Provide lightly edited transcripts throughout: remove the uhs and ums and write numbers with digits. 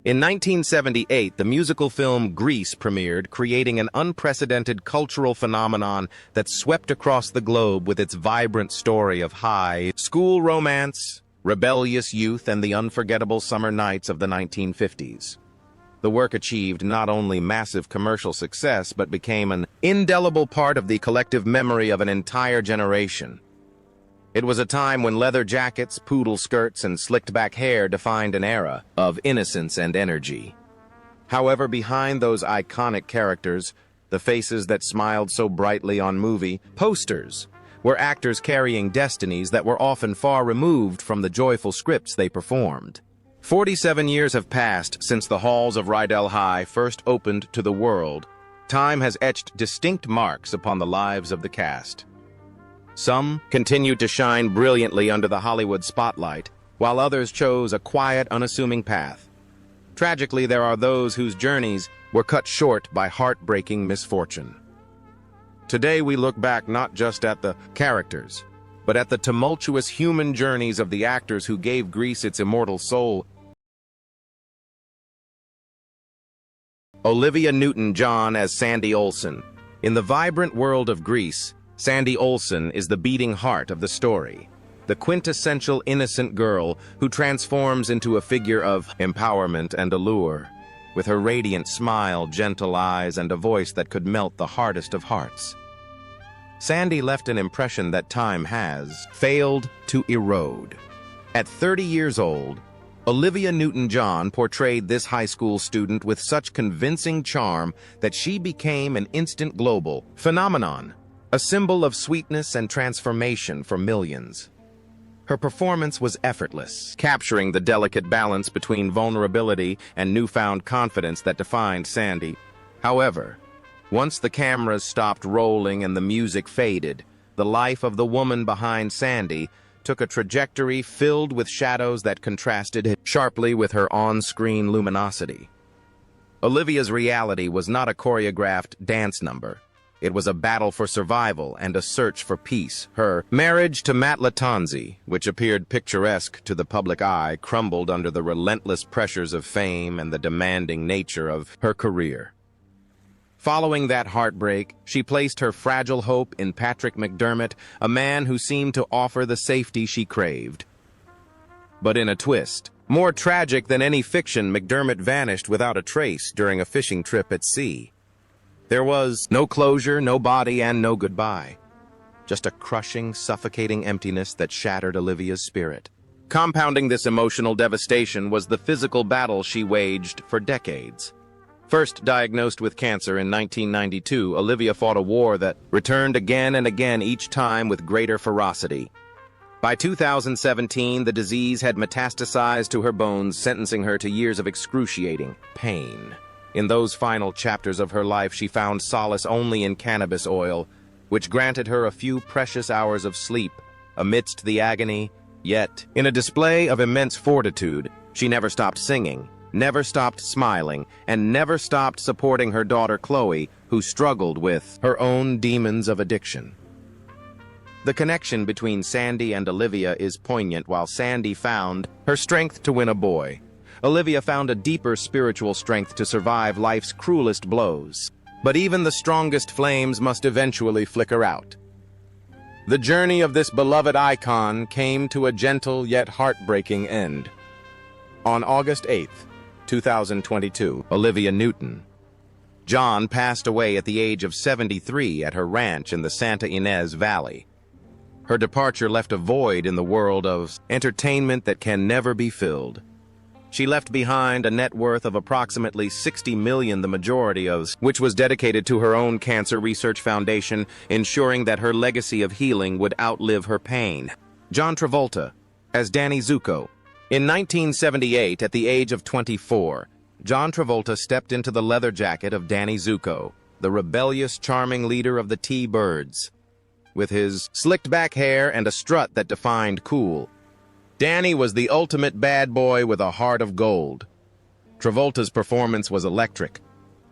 In 1978, the musical film Grease premiered, creating an unprecedented cultural phenomenon that swept across the globe with its vibrant story of high school romance, rebellious youth, and the unforgettable summer nights of the 1950s. The work achieved not only massive commercial success, but became an indelible part of the collective memory of an entire generation. It was a time when leather jackets, poodle skirts, and slicked-back hair defined an era of innocence and energy. However, behind those iconic characters, the faces that smiled so brightly on movie posters, were actors carrying destinies that were often far removed from the joyful scripts they performed. 47 years have passed since the halls of Rydell High first opened to the world. Time has etched distinct marks upon the lives of the cast. Some continued to shine brilliantly under the Hollywood spotlight, while others chose a quiet, unassuming path. Tragically, there are those whose journeys were cut short by heartbreaking misfortune. Today, we look back not just at the characters, but at the tumultuous human journeys of the actors who gave Grease its immortal soul. Olivia Newton-John as Sandy Olson. In the vibrant world of Grease, Sandy Olson is the beating heart of the story, the quintessential innocent girl who transforms into a figure of empowerment and allure, with her radiant smile, gentle eyes, and a voice that could melt the hardest of hearts. Sandy left an impression that time has failed to erode. At 30 years old, Olivia Newton-John portrayed this high school student with such convincing charm that she became an instant global phenomenon, a symbol of sweetness and transformation for millions. Her performance was effortless, capturing the delicate balance between vulnerability and newfound confidence that defined Sandy. However, once the cameras stopped rolling and the music faded, the life of the woman behind Sandy took a trajectory filled with shadows that contrasted sharply with her on-screen luminosity. Olivia's reality was not a choreographed dance number. It was a battle for survival and a search for peace. Her marriage to Matt Lattanzi, which appeared picturesque to the public eye, crumbled under the relentless pressures of fame and the demanding nature of her career. Following that heartbreak, she placed her fragile hope in Patrick McDermott, a man who seemed to offer the safety she craved. But in a twist, more tragic than any fiction, McDermott vanished without a trace during a fishing trip at sea. There was no closure, no body, and no goodbye. Just a crushing, suffocating emptiness that shattered Olivia's spirit. Compounding this emotional devastation was the physical battle she waged for decades. First diagnosed with cancer in 1992, Olivia fought a war that returned again and again, each time with greater ferocity. By 2017, the disease had metastasized to her bones, sentencing her to years of excruciating pain. In those final chapters of her life, she found solace only in cannabis oil, which granted her a few precious hours of sleep amidst the agony. Yet, in a display of immense fortitude, she never stopped singing, never stopped smiling, and never stopped supporting her daughter Chloe, who struggled with her own demons of addiction. The connection between Sandy and Olivia is poignant. While Sandy found her strength to win a boy, Olivia found a deeper spiritual strength to survive life's cruelest blows. But even the strongest flames must eventually flicker out. The journey of this beloved icon came to a gentle yet heartbreaking end. On August 8, 2022, Olivia Newton-John passed away at the age of 73 at her ranch in the Santa Ynez Valley. Her departure left a void in the world of entertainment that can never be filled. She left behind a net worth of approximately $60 million, the majority of which was dedicated to her own cancer research foundation, ensuring that her legacy of healing would outlive her pain. John Travolta as Danny Zuko. In 1978, at the age of 24, John Travolta stepped into the leather jacket of Danny Zuko, the rebellious, charming leader of the T-Birds. With his slicked-back hair and a strut that defined cool, Danny was the ultimate bad boy with a heart of gold. Travolta's performance was electric,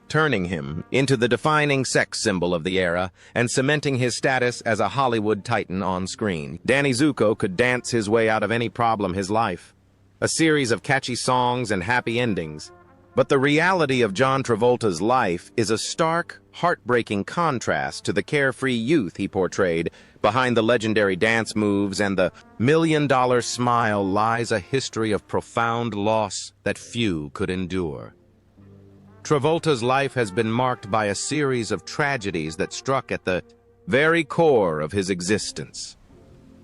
turning him into the defining sex symbol of the era and cementing his status as a Hollywood titan on screen. Danny Zuko could dance his way out of any problem his life. A series of catchy songs and happy endings, But the reality of John Travolta's life is a stark, heartbreaking contrast to the carefree youth he portrayed. Behind the legendary dance moves and the million-dollar smile lies a history of profound loss that few could endure. Travolta's life has been marked by a series of tragedies that struck at the very core of his existence.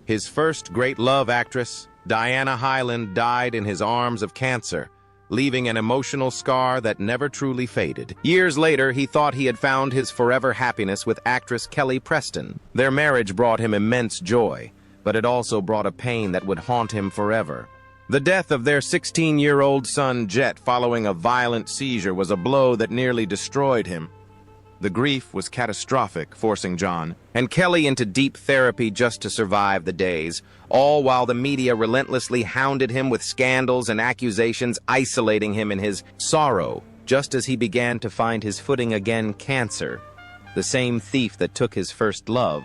His first great love actress, Diana Hyland, died in his arms of cancer, leaving an emotional scar that never truly faded. Years later, he thought he had found his forever happiness with actress Kelly Preston. Their marriage brought him immense joy, but it also brought a pain that would haunt him forever. The death of their 16-year-old son, Jet, following a violent seizure was a blow that nearly destroyed him. The grief was catastrophic, forcing John and Kelly into deep therapy just to survive the days, all while the media relentlessly hounded him with scandals and accusations, isolating him in his sorrow, just as he began to find his footing again. Cancer, the same thief that took his first love,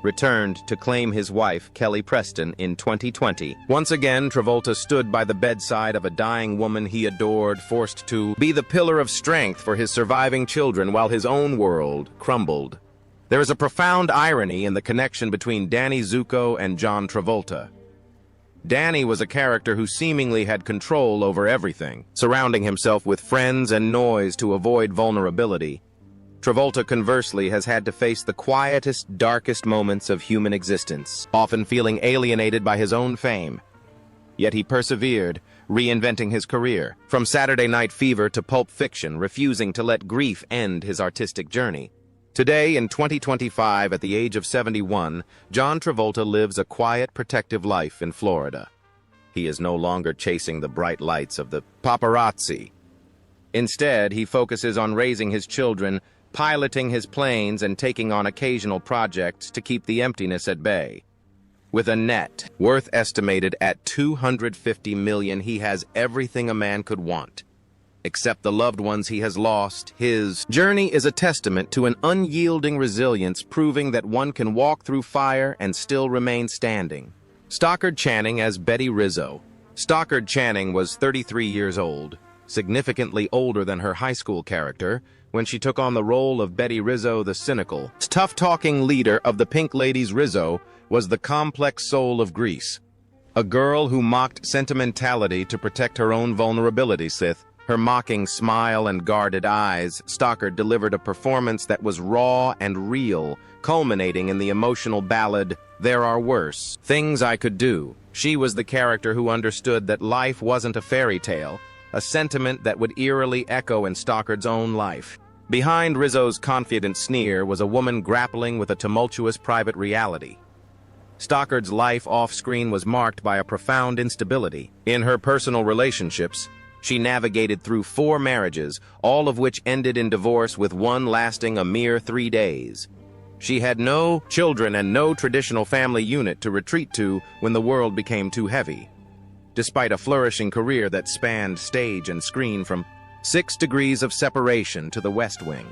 returned to claim his wife, Kelly Preston, in 2020. Once again, Travolta stood by the bedside of a dying woman he adored, forced to be the pillar of strength for his surviving children while his own world crumbled. There is a profound irony in the connection between Danny Zuko and John Travolta. Danny was a character who seemingly had control over everything, surrounding himself with friends and noise to avoid vulnerability. Travolta, conversely, has had to face the quietest, darkest moments of human existence, often feeling alienated by his own fame. Yet he persevered, reinventing his career, from Saturday Night Fever to Pulp Fiction, refusing to let grief end his artistic journey. Today, in 2025, at the age of 71, John Travolta lives a quiet, protective life in Florida. He is no longer chasing the bright lights of the paparazzi. Instead, he focuses on raising his children, piloting his planes, and taking on occasional projects to keep the emptiness at bay. With a net worth estimated at $250 million, he has everything a man could want, except the loved ones he has lost. His journey is a testament to an unyielding resilience, proving that one can walk through fire and still remain standing. Stockard Channing as Betty Rizzo. Stockard Channing was 33 years old, significantly older than her high school character, when she took on the role of Betty Rizzo, the cynical, tough-talking leader of the Pink Ladies. Rizzo was the complex soul of Grease, a girl who mocked sentimentality to protect her own vulnerability. With her mocking smile and guarded eyes, Stockard delivered a performance that was raw and real, culminating in the emotional ballad, "There Are Worse Things I Could Do." She was the character who understood that life wasn't a fairy tale, a sentiment that would eerily echo in Stockard's own life. Behind Rizzo's confident sneer was a woman grappling with a tumultuous private reality. Stockard's life off-screen was marked by a profound instability. In her personal relationships, she navigated through 4 marriages, all of which ended in divorce, with one lasting a mere 3 days. She had no children and no traditional family unit to retreat to when the world became too heavy. Despite a flourishing career that spanned stage and screen, from 6 Degrees of Separation to The West Wing,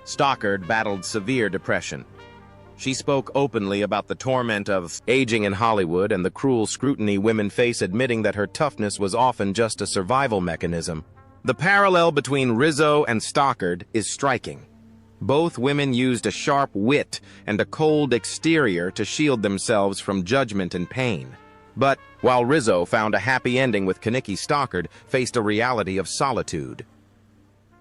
Stockard battled severe depression. She spoke openly about the torment of aging in Hollywood and the cruel scrutiny women face, admitting that her toughness was often just a survival mechanism. The parallel between Rizzo and Stockard is striking. Both women used a sharp wit and a cold exterior to shield themselves from judgment and pain. But while Rizzo found a happy ending with Kaniki, Stockard faced a reality of solitude.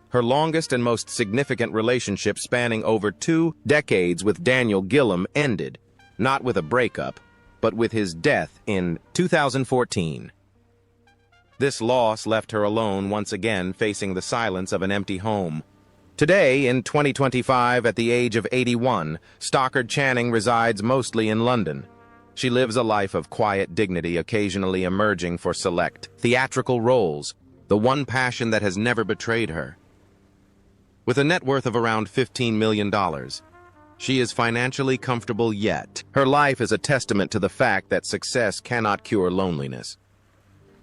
Her longest and most significant relationship, spanning over 2 decades with Daniel Gillum, ended, not with a breakup, but with his death in 2014. This loss left her alone once again, facing the silence of an empty home. Today, in 2025, at the age of 81, Stockard Channing resides mostly in London. She lives a life of quiet dignity, occasionally emerging for select theatrical roles, the one passion that has never betrayed her. With a net worth of around $15 million, she is financially comfortable, yet her life is a testament to the fact that success cannot cure loneliness.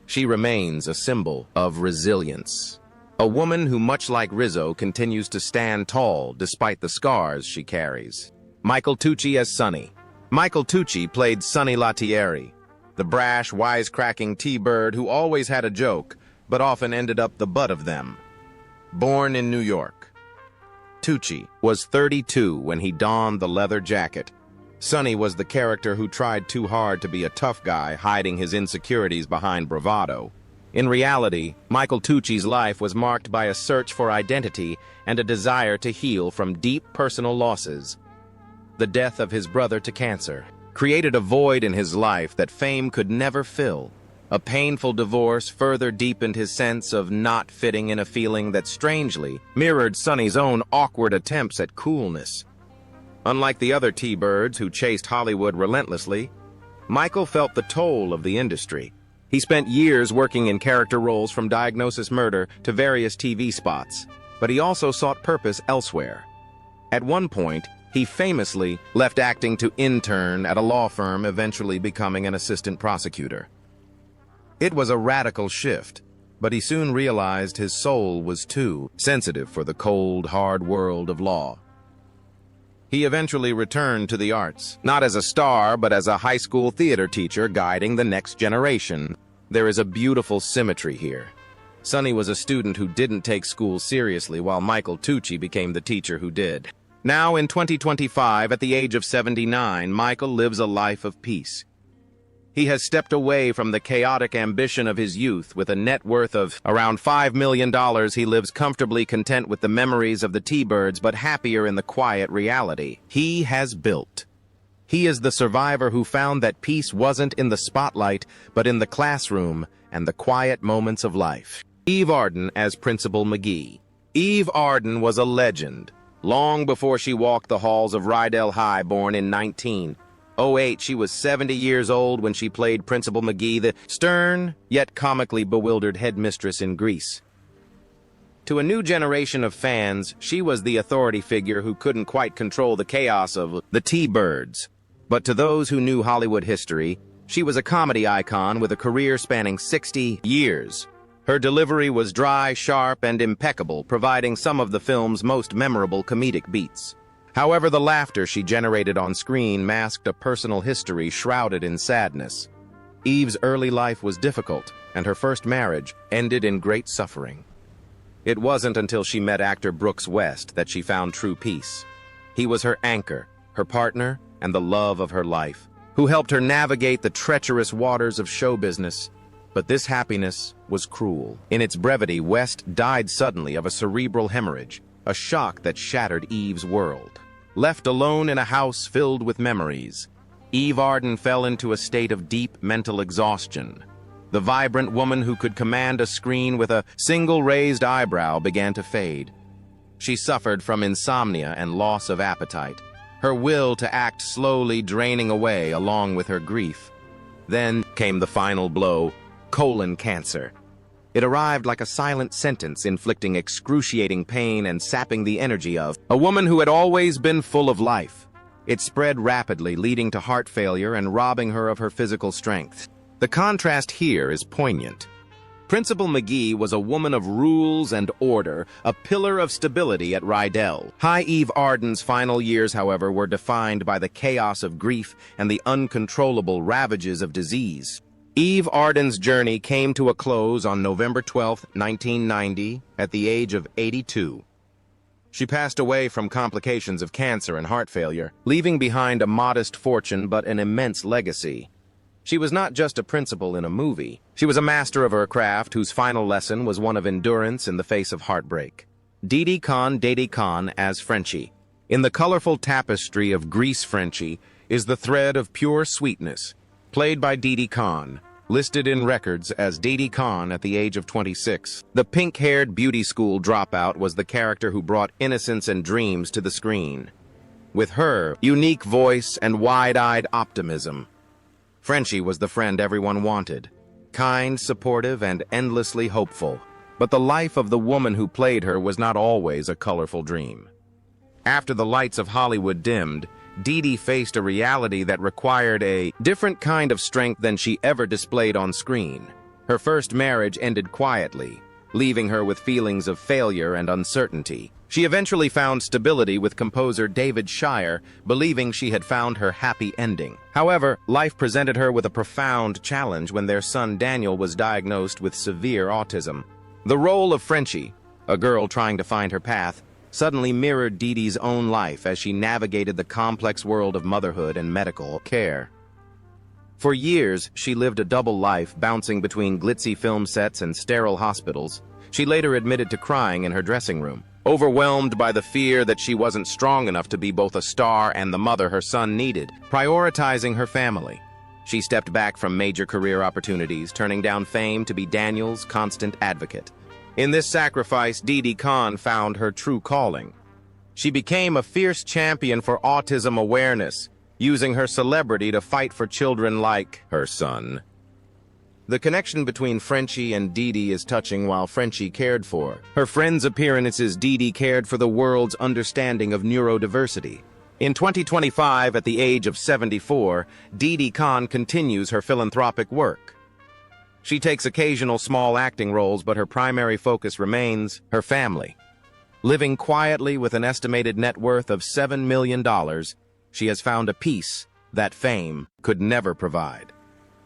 She remains a symbol of resilience. A woman who, much like Rizzo, continues to stand tall despite the scars she carries. Michael Tucci as Sonny. Michael Tucci played Sonny Lettieri, the brash, wisecracking T-Bird who always had a joke, but often ended up the butt of them. Born in New York, Tucci was 32 when he donned the leather jacket. Sonny was the character who tried too hard to be a tough guy, hiding his insecurities behind bravado. In reality, Michael Tucci's life was marked by a search for identity and a desire to heal from deep personal losses. The death of his brother to cancer created a void in his life that fame could never fill. A painful divorce further deepened his sense of not fitting in, a feeling that strangely mirrored Sonny's own awkward attempts at coolness. Unlike the other T-Birds who chased Hollywood relentlessly, Michael felt the toll of the industry. He spent years working in character roles from Diagnosis Murder to various TV spots, but he also sought purpose elsewhere. At one point, he famously left acting to intern at a law firm, eventually becoming an assistant prosecutor. It was a radical shift, but he soon realized his soul was too sensitive for the cold, hard world of law. He eventually returned to the arts, not as a star, but as a high school theater teacher guiding the next generation. There is a beautiful symmetry here. Sonny was a student who didn't take school seriously, while Michael Tucci became the teacher who did. Now, in 2025, at the age of 79, Michael lives a life of peace. He has stepped away from the chaotic ambition of his youth. With a net worth of around $5 million, he lives comfortably content with the memories of the T-Birds, but happier in the quiet reality he has built. He is the survivor who found that peace wasn't in the spotlight, but in the classroom and the quiet moments of life. Eve Arden as Principal McGee. Eve Arden was a legend. Long before she walked the halls of Rydell High, born in 1908, she was 70 years old when she played Principal McGee, the stern yet comically bewildered headmistress in Grease. To a new generation of fans, she was the authority figure who couldn't quite control the chaos of the T-Birds. But to those who knew Hollywood history, she was a comedy icon with a career spanning 60 years. Her delivery was dry, sharp, and impeccable, providing some of the film's most memorable comedic beats. However, the laughter she generated on screen masked a personal history shrouded in sadness. Eve's early life was difficult, and her first marriage ended in great suffering. It wasn't until she met actor Brooks West that she found true peace. He was her anchor, her partner, and the love of her life, who helped her navigate the treacherous waters of show business. But this happiness was cruel. In its brevity, West died suddenly of a cerebral hemorrhage, a shock that shattered Eve's world. Left alone in a house filled with memories, Eve Arden fell into a state of deep mental exhaustion. The vibrant woman who could command a screen with a single raised eyebrow began to fade. She suffered from insomnia and loss of appetite, her will to act slowly draining away along with her grief. Then came the final blow: colon cancer. It arrived like a silent sentence, inflicting excruciating pain and sapping the energy of a woman who had always been full of life. It spread rapidly, leading to heart failure and robbing her of her physical strength. The contrast here is poignant. Principal McGee was a woman of rules and order, a pillar of stability at Rydell High. Eve Arden's final years, however, were defined by the chaos of grief and the uncontrollable ravages of disease. Eve Arden's journey came to a close on November 12, 1990, at the age of 82. She passed away from complications of cancer and heart failure, leaving behind a modest fortune but an immense legacy. She was not just a principal in a movie. She was a master of her craft whose final lesson was one of endurance in the face of heartbreak. Didi Conn as Frenchie. In the colorful tapestry of Grease, Frenchie is the thread of pure sweetness. Played by Didi Conn, listed in records as Didi Conn at the age of 26. The pink-haired beauty school dropout was the character who brought innocence and dreams to the screen. With her unique voice and wide-eyed optimism, Frenchie was the friend everyone wanted, kind, supportive, and endlessly hopeful. But the life of the woman who played her was not always a colorful dream. After the lights of Hollywood dimmed, Didi faced a reality that required a different kind of strength than she ever displayed on screen. Her first marriage ended quietly, leaving her with feelings of failure and uncertainty. She eventually found stability with composer David Shire, believing she had found her happy ending. However, life presented her with a profound challenge when their son Daniel was diagnosed with severe autism. The role of Frenchie, a girl trying to find her path, suddenly mirrored Dee Dee's own life as she navigated the complex world of motherhood and medical care. For years, she lived a double life, bouncing between glitzy film sets and sterile hospitals. She later admitted to crying in her dressing room, overwhelmed by the fear that she wasn't strong enough to be both a star and the mother her son needed. Prioritizing her family, she stepped back from major career opportunities, turning down fame to be Daniel's constant advocate. In this sacrifice, Dee Dee Khan found her true calling. She became a fierce champion for autism awareness, using her celebrity to fight for children like her son. The connection between Frenchie and Dee Dee is touching. While Frenchie cared for her friends' appearances, Dee Dee cared for the world's understanding of neurodiversity. In 2025, at the age of 74, Dee Dee Khan continues her philanthropic work. She takes occasional small acting roles, but her primary focus remains her family. Living quietly with an estimated net worth of $7 million, she has found a peace that fame could never provide.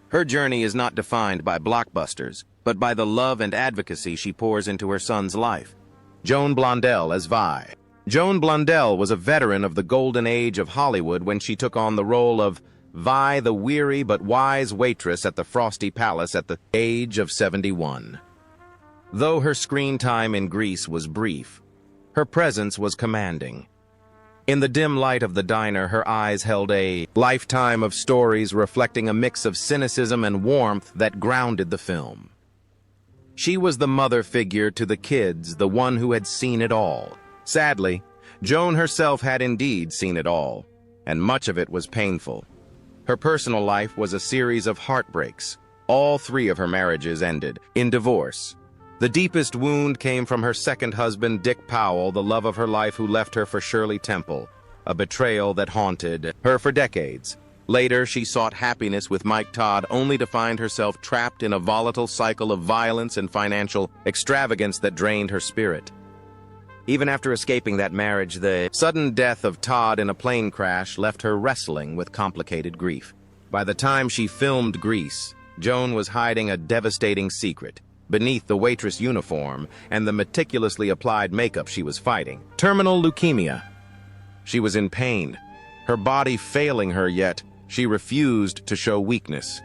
Her journey is not defined by blockbusters, but by the love and advocacy she pours into her son's life. Joan Blondell as Vi. Joan Blondell was a veteran of the golden age of Hollywood when she took on the role of Vi, the weary but wise waitress at the Frosty Palace at the age of 71. Though her screen time in Grease was brief, her presence was commanding. In the dim light of the diner, her eyes held a lifetime of stories reflecting a mix of cynicism and warmth that grounded the film. She was the mother figure to the kids, the one who had seen it all. Sadly, Joan herself had indeed seen it all, and much of it was painful. Her personal life was a series of heartbreaks. All 3 of her marriages ended in divorce. The deepest wound came from her second husband, Dick Powell, the love of her life, who left her for Shirley Temple, a betrayal that haunted her for decades. Later, she sought happiness with Mike Todd, only to find herself trapped in a volatile cycle of violence and financial extravagance that drained her spirit. Even after escaping that marriage, the sudden death of Todd in a plane crash left her wrestling with complicated grief. By the time she filmed Grease, Joan was hiding a devastating secret beneath the waitress uniform and the meticulously applied makeup she was fighting: terminal leukemia. She was in pain, her body failing her, yet she refused to show weakness.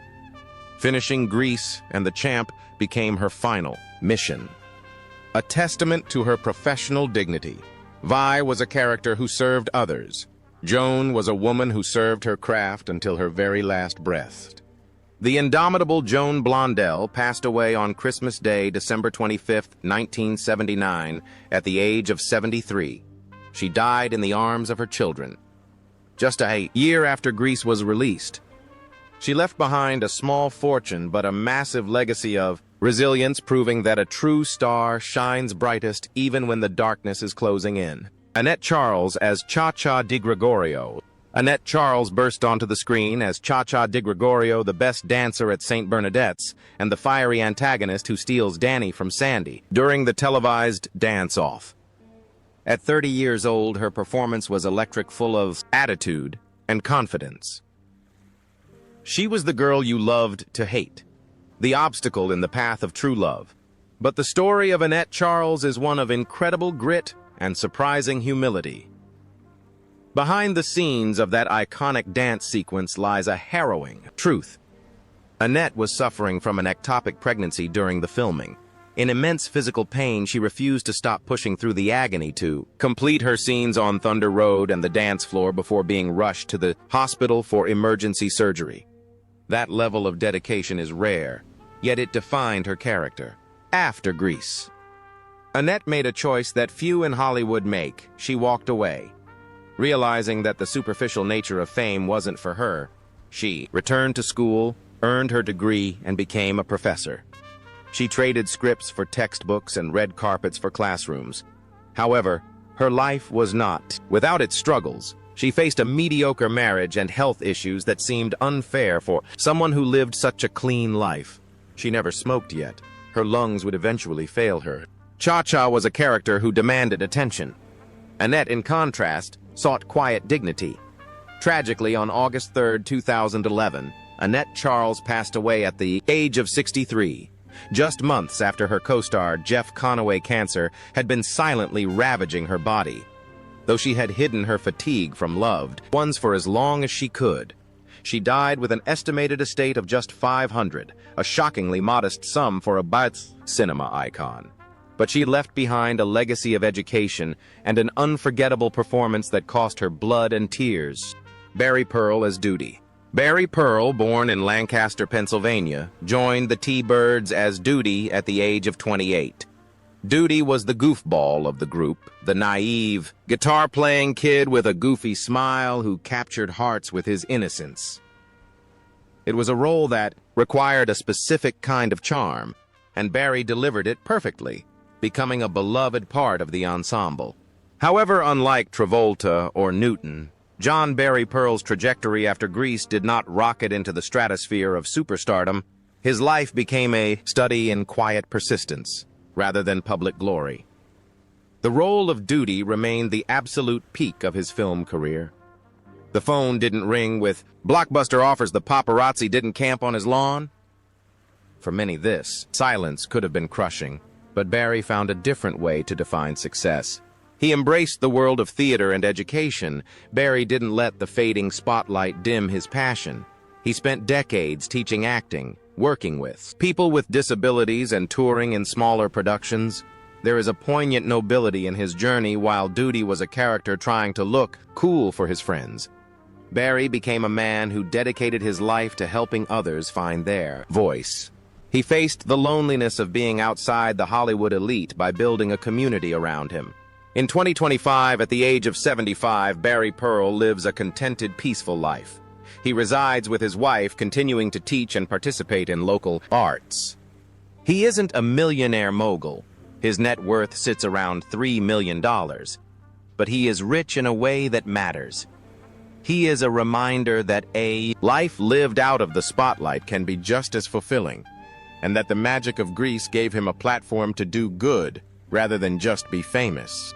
Finishing Grease and The Champ became her final mission. A testament to her professional dignity, Vi was a character who served others. Joan was a woman who served her craft until her very last breath. The indomitable Joan Blondell passed away on Christmas Day, December 25, 1979, at the age of 73. She died in the arms of her children. Just a year after Grease was released, she left behind a small fortune but a massive legacy of resilience, proving that a true star shines brightest even when the darkness is closing in. Annette Charles as Cha-Cha DiGregorio. Annette Charles burst onto the screen as Cha-Cha DiGregorio, the best dancer at St. Bernadette's and the fiery antagonist who steals Danny from Sandy during the televised dance-off. At 30 years old, her performance was electric, full of attitude and confidence. She was the girl you loved to hate, the obstacle in the path of true love. But the story of Annette Charles is one of incredible grit and surprising humility. Behind the scenes of that iconic dance sequence lies a harrowing truth. Annette was suffering from an ectopic pregnancy during the filming. In immense physical pain, she refused to stop pushing through the agony to complete her scenes on Thunder Road and the dance floor before being rushed to the hospital for emergency surgery. That level of dedication is rare, yet it defined her character. After Grease, Annette made a choice that few in Hollywood make. She walked away. Realizing that the superficial nature of fame wasn't for her, she returned to school, earned her degree, and became a professor. She traded scripts for textbooks and red carpets for classrooms. However, her life was not without its struggles. She faced a mediocre marriage and health issues that seemed unfair for someone who lived such a clean life. She never smoked yet, her lungs would eventually fail her. Cha-Cha was a character who demanded attention. Annette, in contrast, sought quiet dignity. Tragically, on August 3, 2011, Annette Charles passed away at the age of 63, just months after her co-star Jeff Conaway cancer had been silently ravaging her body. Though she had hidden her fatigue from loved ones for as long as she could, she died with an estimated estate of just $500, a shockingly modest sum for a cinema icon. But she left behind a legacy of education and an unforgettable performance that cost her blood and tears. Barry Pearl as Doody. Barry Pearl, born in Lancaster, Pennsylvania, joined the T-Birds as Doody at the age of 28. Doody was the goofball of the group, the naive, guitar-playing kid with a goofy smile who captured hearts with his innocence. It was a role that required a specific kind of charm, and Barry delivered it perfectly, becoming a beloved part of the ensemble. However, unlike Travolta or Newton, John Barry Pearl's trajectory after Grease did not rocket into the stratosphere of superstardom. His life became a study in quiet persistence, rather than public glory. The role of Doody remained the absolute peak of his film career. The phone didn't ring with, "Blockbuster offers the paparazzi didn't camp on his lawn." For many, this silence could have been crushing, but Barry found a different way to define success. He embraced the world of theater and education. Barry didn't let the fading spotlight dim his passion. He spent decades teaching acting, working with people with disabilities and touring in smaller productions. There is a poignant nobility in his journey while Doody was a character trying to look cool for his friends. Barry became a man who dedicated his life to helping others find their voice. He faced the loneliness of being outside the Hollywood elite by building a community around him. In 2025, at the age of 75, Barry Pearl lives a contented, peaceful life. He resides with his wife, continuing to teach and participate in local arts. He isn't a millionaire mogul. His net worth sits around $3 million. But he is rich in a way that matters. He is a reminder that a life lived out of the spotlight can be just as fulfilling, and that the magic of Grease gave him a platform to do good rather than just be famous.